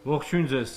Ողջույն ձեզ,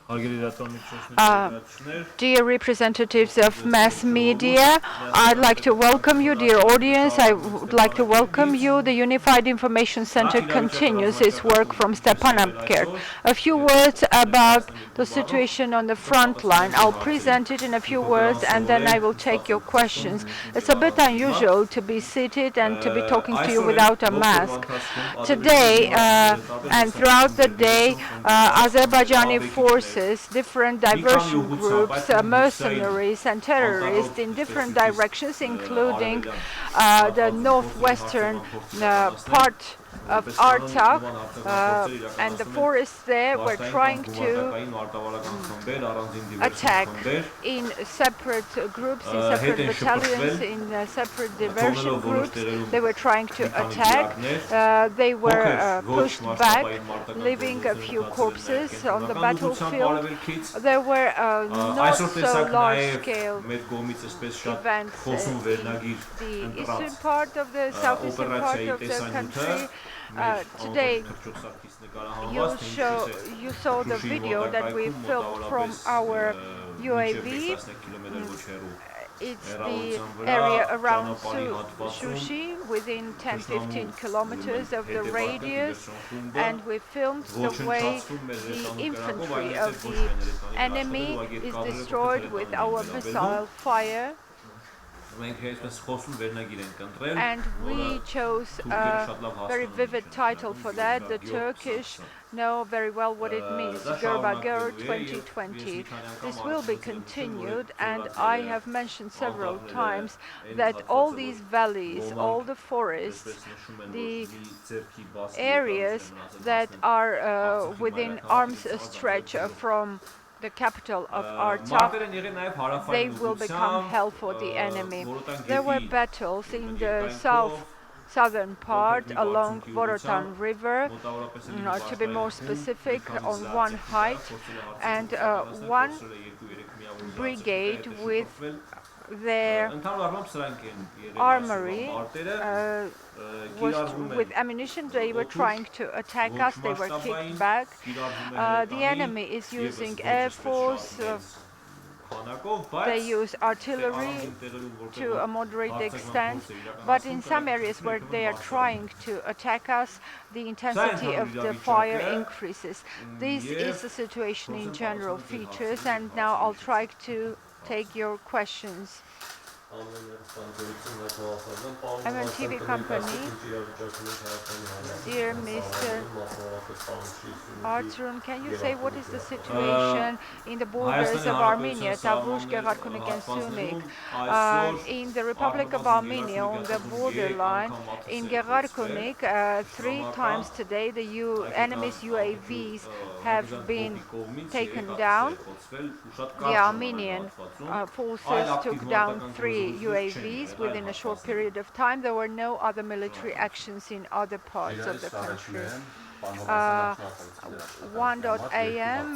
հարգելի Uh, լրատվամիջոցներ, Dear representatives of mass media, I'd like to welcome you, dear audience. I would like to welcome you. The Unified Information Center continues its work from Stepanakert. A few words about the situation on the front line. I'll present it in a few words and then I will take your questions. It's a bit unusual to be seated and to be talking to you without a mask. Today and throughout the day, Azerbaijani forces, different diversion groups, mercenaries and terrorists in different directions, including the northwestern part of Artsakh and the forests there were trying to attack in separate groups, in separate battalions, in separate diversion groups. They were trying to attack. They were pushed back, leaving a few corpses on the battlefield. There were not so large-scale events in the eastern part of the southeastern part of the country. Today, you saw the video that we filmed from our UAV. It's the area around Sushi, within 10-15 kilometers of the radius, and we filmed the way the infantry of the enemy is destroyed with our missile fire. And we chose a very vivid title for that. The Turkish know very well what it means, Gerbager 2020. This will be continued, and I have mentioned several times that all these valleys, all the forests, the areas that are within arm's stretch from the capital of Artsakh, they will become hell for the enemy. There were battles in the southern part along Vorotan River, to be more specific, on one height, and one brigade with their armory with ammunition. They were trying to attack us. They were kicked back. The enemy is using air force. They use artillery to a moderate extent, but in some areas where they are trying to attack us, the intensity of the fire increases. This is the situation in general features, and now I'll try to take your questions. MNTV company, dear Mr. Artsrun, can you say what is the situation in the borders of Armenia, Tavush, Gerarkunik and Sunik? In the Republic of Armenia, on the borderline, in Gerarkunik, 3 times today the enemy's UAVs have been taken down. The Armenian forces took down 3 UAVs within a short period of time. There were no other military actions in other parts of the country. 1.am.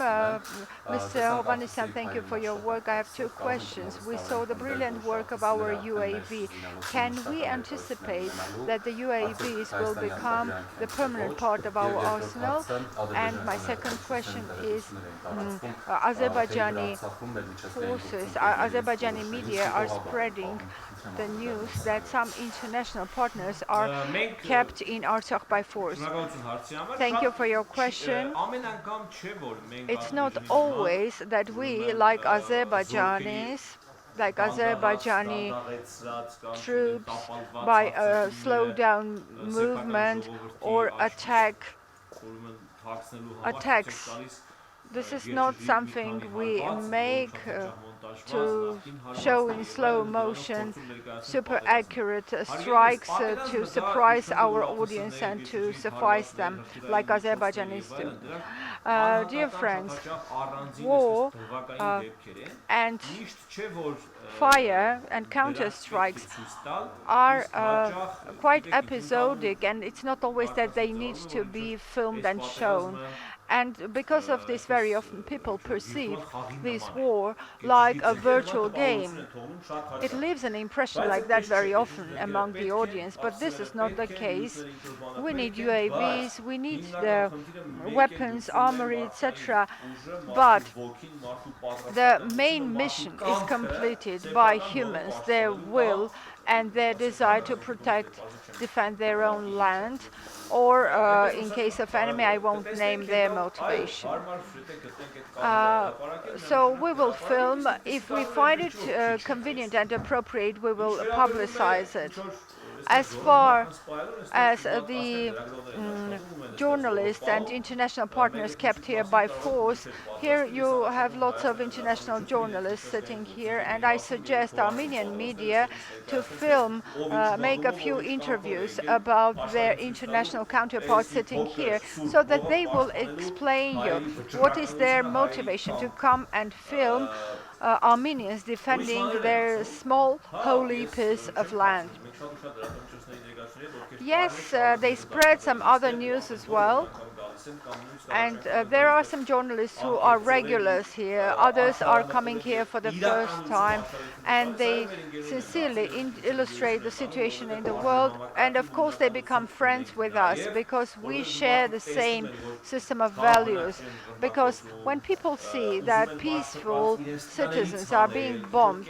Mr. Hovhannisyan, thank you for your work. I have 2 questions. We saw the brilliant work of our UAV. Can we anticipate that the UAVs will become the permanent part of our arsenal? And my second question is, Azerbaijani forces, Azerbaijani media are spreading the news that some international partners are kept in Artsakh by force. Thank you for your question. It's not always that we, like Azerbaijani troops, by a slowdown movement or attacks. This is not something we make to show in slow motion super accurate strikes to surprise our audience and to suffice them, like Azerbaijanis do. Dear friends, war and fire and counter-strikes are quite episodic, and it's not always that they need to be filmed and shown. And because of this, very often people perceive this war like a virtual game. It leaves an impression like that very often among the audience, but this is not the case. We need UAVs, we need the weapons, armory, etc. But the main mission is completed by humans, their will and their desire to protect, defend their own land, or in case of enemy, I won't name their motivation. So we will film. If we find it convenient and appropriate, we will publicize it. As far as the journalists and international partners kept here by force, here you have lots of international journalists sitting here, and I suggest Armenian media to film, make a few interviews about their international counterparts sitting here, so that they will explain you what is their motivation to come and film Armenians defending their small holy piece of land. Yes, they spread some other news as well. And there are some journalists who are regulars here. Others are coming here for the first time, and they sincerely illustrate the situation in the world. And of course, they become friends with us because we share the same system of values. Because when people see that peaceful citizens are being bombed,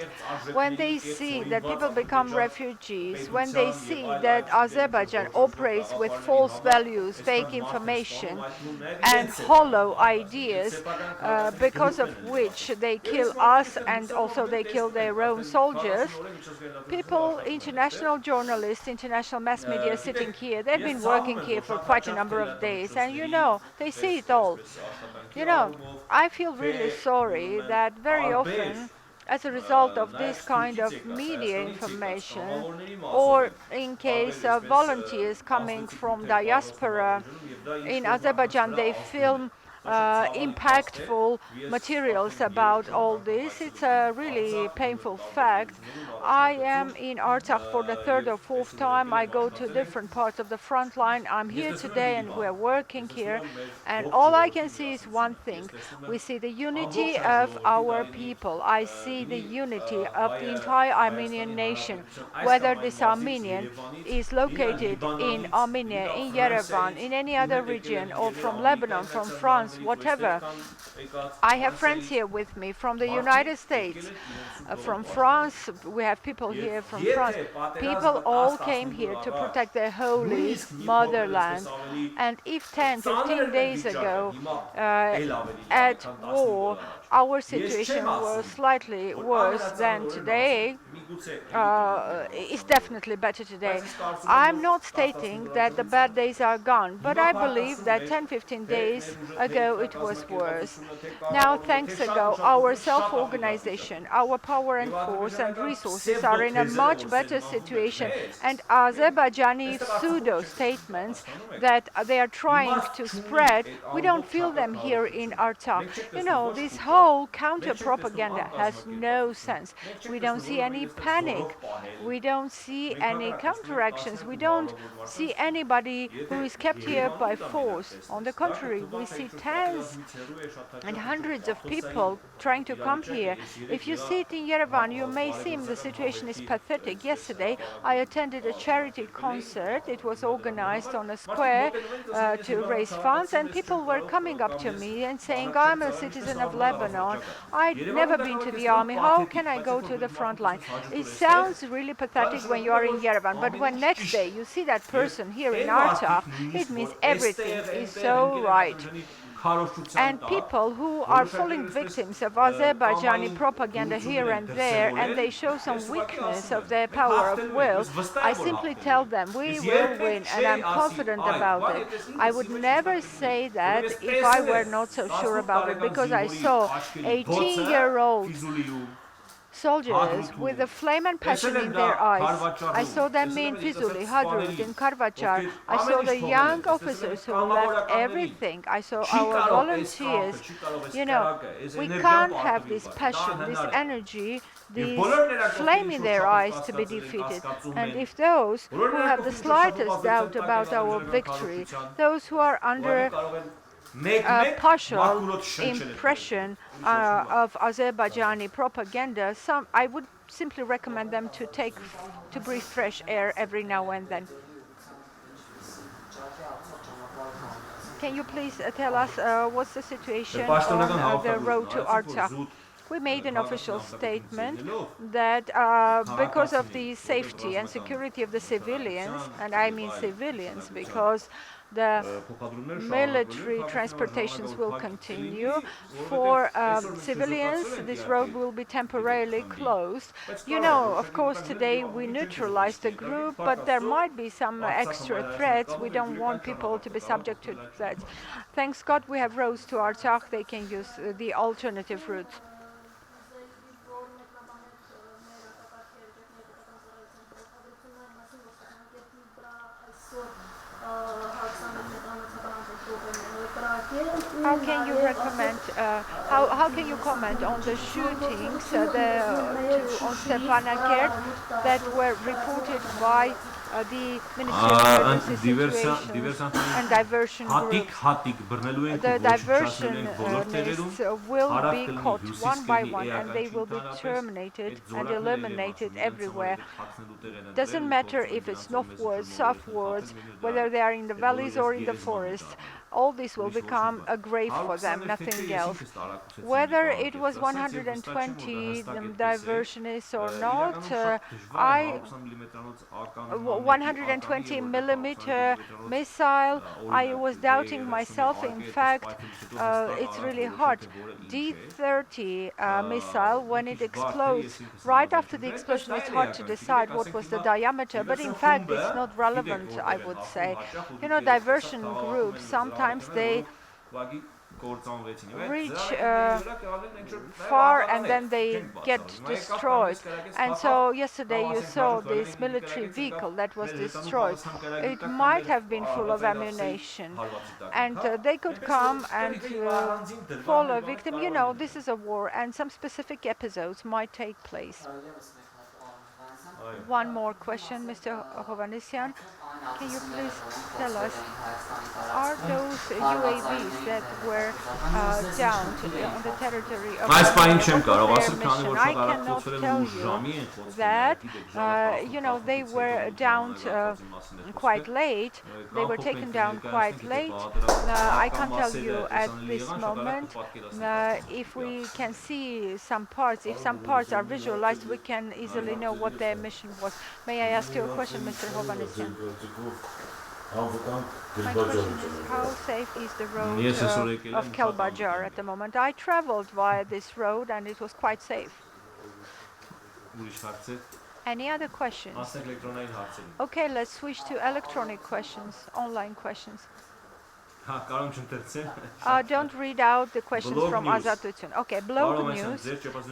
when they see that people become refugees, when they see that Azerbaijan operates with false values, fake information, and hollow ideas, because of which they kill us and also they kill their own soldiers, people, international journalists, international mass media sitting here, they've been working here for quite a number of days, and they see it all. I feel really sorry that very often, as a result of this kind of media information, or in case of volunteers coming from diaspora in Azerbaijan, they film impactful materials about all this. It's a really painful fact. I am in Artsakh for the third or fourth time. I go to different parts of the front line. I'm here today and we're working here. And all I can see is one thing. We see the unity of our people. I see the unity of the entire Armenian nation. Whether this Armenian is located in Armenia, in Yerevan, in any other region, or from Lebanon, from France, whatever. I have friends here with me from the United States, from France. We have people here from France. People all came here to protect their holy motherland. And if 10, 15 days ago, at war, our situation was slightly worse than today, it's definitely better today. I'm not stating that the bad days are gone, but I believe that 10, 15 days ago it was worse. Now, thanks ago, our self-organization, our power and force and resources are in a much better situation, and Azerbaijani pseudo-statements that they are trying to spread, we don't feel them here in Artsakh. This whole counter-propaganda has no sense. We don't see any panic. We don't see any counteractions. We don't see anybody who is kept here by force. On the contrary, we see tens and hundreds of people trying to come here. If you see it in Yerevan, you may seem the situation is pathetic. Yesterday, I attended a charity concert. It was organized on a square to raise funds, and people were coming up to me and saying, I'm a citizen of Lebanon. I've never been to the army. How can I go to the front line? It sounds really pathetic when you are in Yerevan, but when next day you see that person here in Artsakh, it means everything is so right. And people who are falling victims of Azerbaijani propaganda here and there, and they show some weakness of their power of will, I simply tell them, we will win, and I'm confident about it. I would never say that if I were not so sure about it, because I saw 18-year-olds soldiers with a flame and passion in their eyes. I saw them in Fizuli, Hadrut, in Karvachar. I saw the young officers who left everything. I saw our volunteers. We can't have this passion, this energy, this flame in their eyes to be defeated. And if those who have the slightest doubt about our victory, those who are under a partial impression of Azerbaijani propaganda, I would simply recommend them to breathe fresh air every now and then. Can you please tell us what's the situation on the road to Artsakh? We made an official statement that because of the safety and security of the civilians, and I mean civilians because the military transportations will continue. For civilians, this road will be temporarily closed. You know, of course, today we neutralized the group, but there might be some extra threats. We don't want people to be subject to threats. Thanks God we have roads to Artsakh. They can use the alternative routes. How can you recommend? How can you comment on the shootings on Stepanakert that were reported by the Ministry of Emergency Situations and diversion groups? The diversionists will be caught one by one, and they will be terminated and eliminated everywhere. Doesn't matter if it's northwards, southwards, whether they are in the valleys or in the forests. All this will become a grave for them, nothing else. Whether it was 120 diversionists or not, 120 millimeter missile, I was doubting myself. In fact, it's really hard. D-30 missile, when it explodes, right after the explosion, it's hard to decide what was the diameter, but in fact, it's not relevant, I would say. You know, diversion groups, sometimes they reach far and then they get destroyed. And so yesterday you saw this military vehicle that was destroyed. It might have been full of ammunition, and they could come and fall a victim. You know, this is a war, and some specific episodes might take place. One more question, Mr. Hovhannisyan. Can you please tell us, are those UAVs that were downed on the territory of their mission? I cannot tell you that, you know, they were downed quite late. They were taken down quite late. I can't tell you at this moment. If we can see some parts, if some parts are visualized, we can easily know what their mission was. May I ask you a question, Mr. Hovhannisyan? My question is, how safe is the road of Kelbajar at the moment? I traveled via this road and it was quite safe. Any other questions? Okay, let's switch to electronic questions, online questions. Don't read out the questions from Azatutun. Okay, blog news.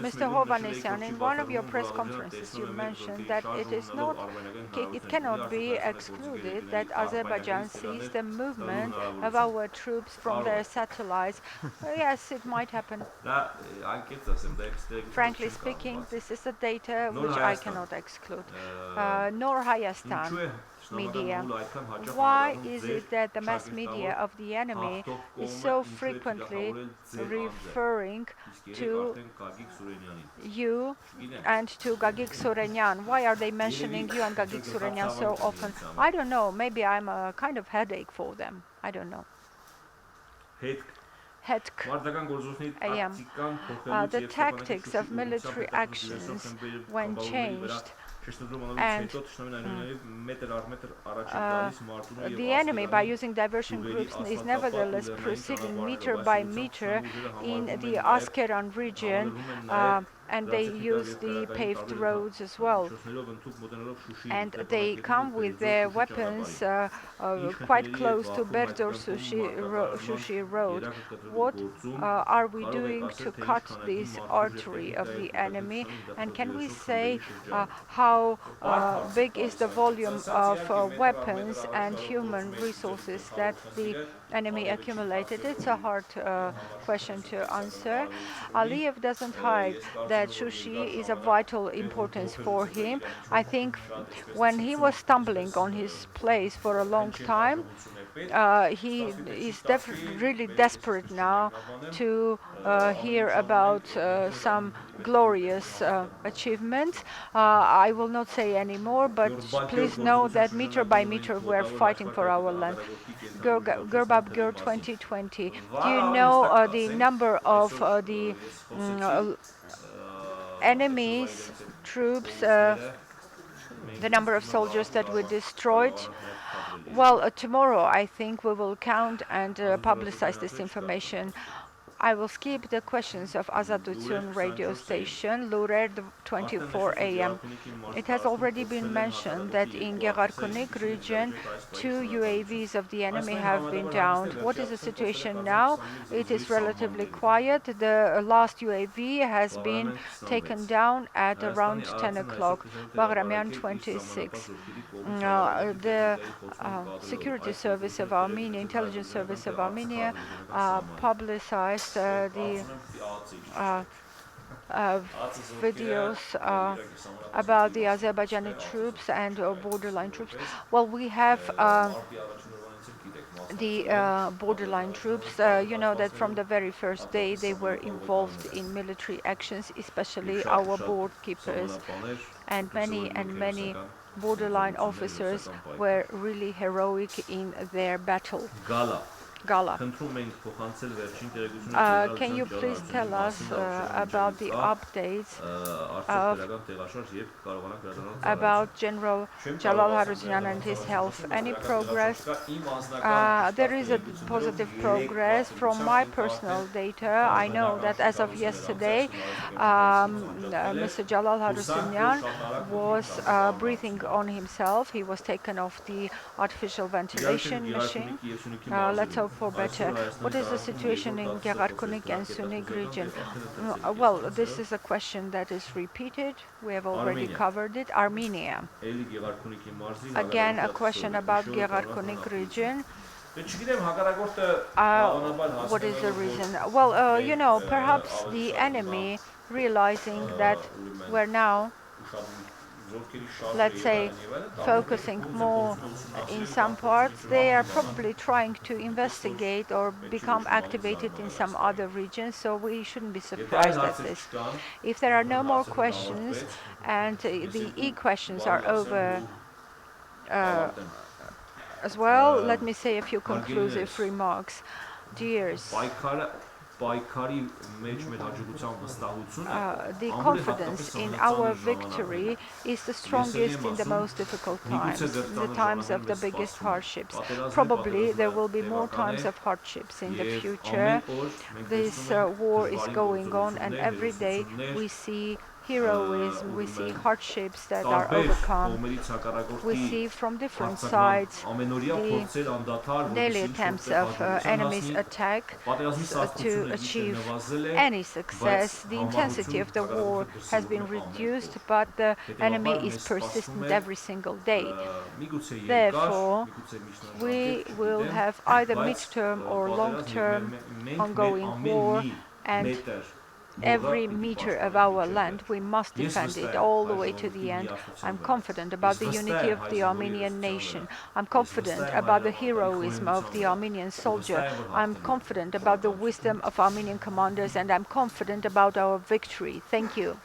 Mr. Hovhannisyan, in one of your press conferences you mentioned that it cannot be excluded that Azerbaijan sees the movement of our troops from their satellites. Yes, it might happen. Frankly speaking, this is the data which I cannot exclude. Nor Hayastan media. Why is it that the mass media of the enemy is so frequently referring to you and to Gagik Surenyan? Why are they mentioning you and Gagik Surenyan so often? I don't know. Maybe I'm a kind of headache for them. I don't know. The tactics of military actions when changed, and the enemy, by using diversion groups, is nevertheless proceeding meter by meter in the Askeran region, and they use the paved roads as well. And they come with their weapons quite close to Berdor Shushi Road. What are we doing to cut this artery of the enemy? And can we say how big is the volume of weapons and human resources that the enemy accumulated? It's a hard question to answer. Aliyev doesn't hide that Shushi is of vital importance for him. I think when he was stumbling on his place for a long time, he is really desperate now to hear about some glorious achievements. I will not say any more, but please know that meter by meter we're fighting for our land. Gerbab Ger 2020. Do you know the number of the enemy's troops, the number of soldiers that were destroyed? Well, tomorrow I think we will count and publicize this information. I will skip the questions of Azadutsun radio station, Lurer 24 AM. It has already been mentioned that in Gerarkunik region, 2 UAVs of the enemy have been downed. What is the situation now? It is relatively quiet. The last UAV has been taken down at around 10 o'clock, Bagramian 26. The security service of Armenia, intelligence service of Armenia, publicized the videos about the Azerbaijani troops and borderline troops. Well, we have the borderline troops. You know that from the very first day they were involved in military actions, especially our board keepers, and many borderline officers were really heroic in their battle. Gala. Can you please tell us about the updates about General Jalal Haruzyan and his health? Any progress? There is a positive progress. From my personal data, I know that as of yesterday, Mr. Jalal Haruzyan was breathing on himself. He was taken off the artificial ventilation machine. Let's hope for better. What is the situation in Gerarkunik and Sunig region? Well, this is a question that is repeated. We have already covered it. Armenia. Again, a question about Gerarkunik region. What is the reason? Well, you know, perhaps the enemy realizing that we're now, let's say, focusing more in some parts, they are probably trying to investigate or become activated in some other regions, so we shouldn't be surprised at this. If there are no more questions and the e-questions are over as well, let me say a few conclusive remarks. Dears, the confidence in our victory is the strongest in the most difficult times, in the times of the biggest hardships. Probably there will be more times of hardships in the future. This war is going on, and every day we see heroism, we see hardships that are overcome. We see from different sides the daily attempts of enemies' attack to achieve any success. The intensity of the war has been reduced, but the enemy is persistent every single day. Therefore, we will have either mid-term or long-term ongoing war, and every meter of our land, we must defend it all the way to the end. I'm confident about the unity of the Armenian nation. I'm confident about the heroism of the Armenian soldier. I'm confident about the wisdom of Armenian commanders, and I'm confident about our victory. Thank you.